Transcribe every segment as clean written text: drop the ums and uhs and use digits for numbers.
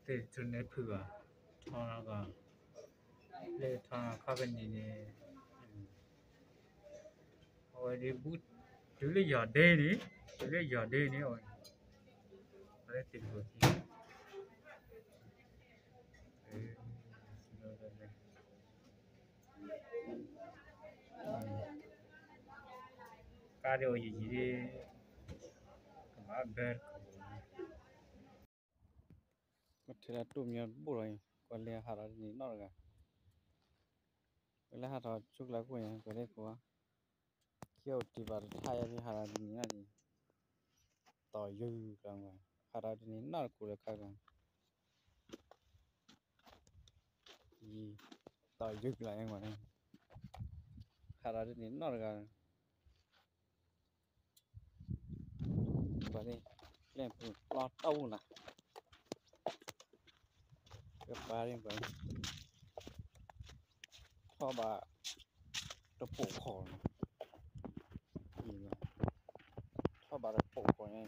để cho nên phửa thằng nào cả để thằng khác bên này rồi đi bút chú lấy giờ đê đi chú lấy giờ đê đi rồi lấy tiền của chị cái điều gì đi mà bẹt có thể là tụi mình bù rồi còn lẽ hạt là gì nó là cái lẽ hạt là chút lá của nhà cái đấy của kiểu chỉ vào thay thì hạt là gì là gì tỏi dư cả mà hạt là gì nó của được cả gì tỏi dư lại em mà hạt là gì nó là và đây làm lo trâu nè cái ba đi vậy cho bà nó bổ khổ gì mà cho bà nó bổ khổ này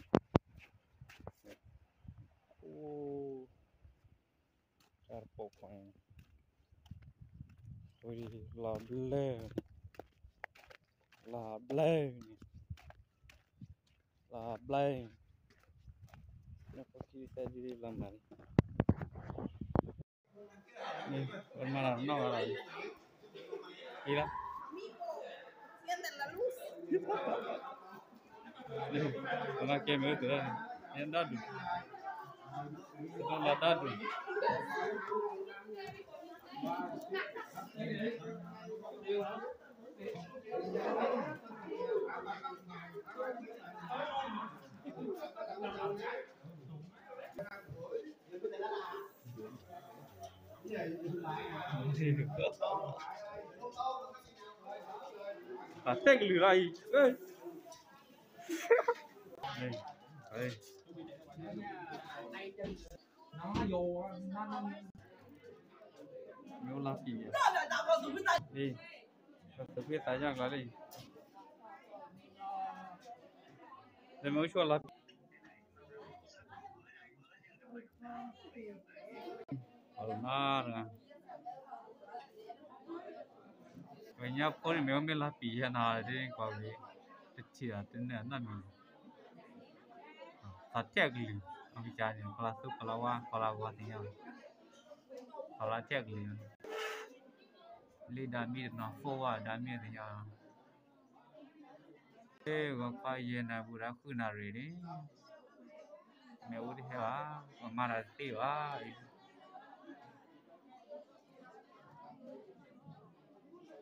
ô ra bổ khổ này rồi đi là blê nó có khi ta đi làm này đi con mà làm nó là đi đó đi con là kem mới từ đây em đã được con là đã được à tết lười này ơi đây đây nó vô nó là gì đi tôi biết tại sao cái gì để mới cho là ở na nè vậy nhá con này mấy là bị nào thì có gì chỉ là tên này là mình thật chắc gì ông bị chán nhưng kalau tu kalau thì nhau kalau chắc gì li đami nó phô à đami thì nhau thế còn phải gì nào bữa đó cứ nào rồi đấy mèo đi theo à mà là tiêu à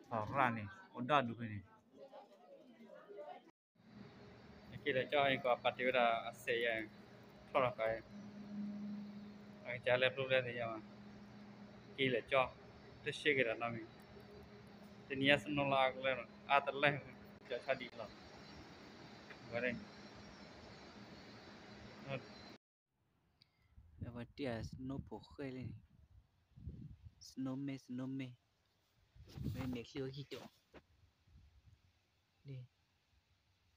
ra này udah dulu ini kita coba ini apa dia udah saya thora cái anh trả lại luôn đây mà kita cho tôi sẽ cái đó nami thì nia sân nó là cái này à tất lên cho thà đi làm cái này và tia snow phổ khơi lên snowme bên này kêu gì chỗ đi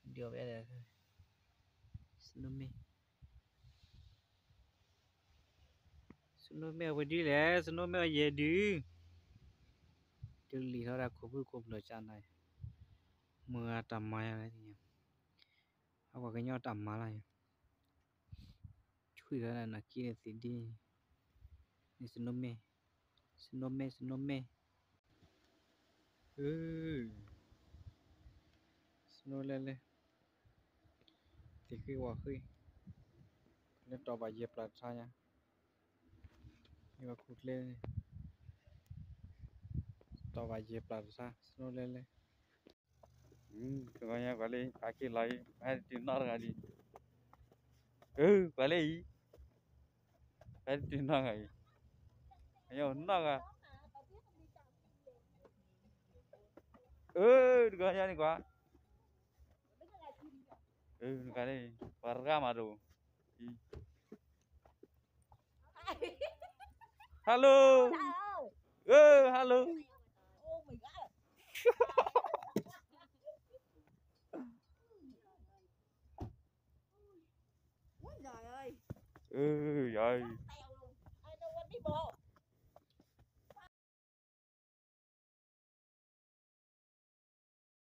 điều bé là snowme vừa đi lẽ snowme về đi chừng lì nó ra cốp nửa chăn này mưa tầm mai này thì không có cái nho tầm mà này chui ra là kia thì đi đi snowme snow lên thì khi qua khi lên trò bài dẹp là sao nha nhưng mà cụt lên trò bài dẹp là sao snow lên cái nhà quản lý cái lại hay tìm nó là gì quản lý hay tìm nó này nhiều nó à cái nhà này quá cái này warga mà đồ hello hello trời ơi rồi ပေါ့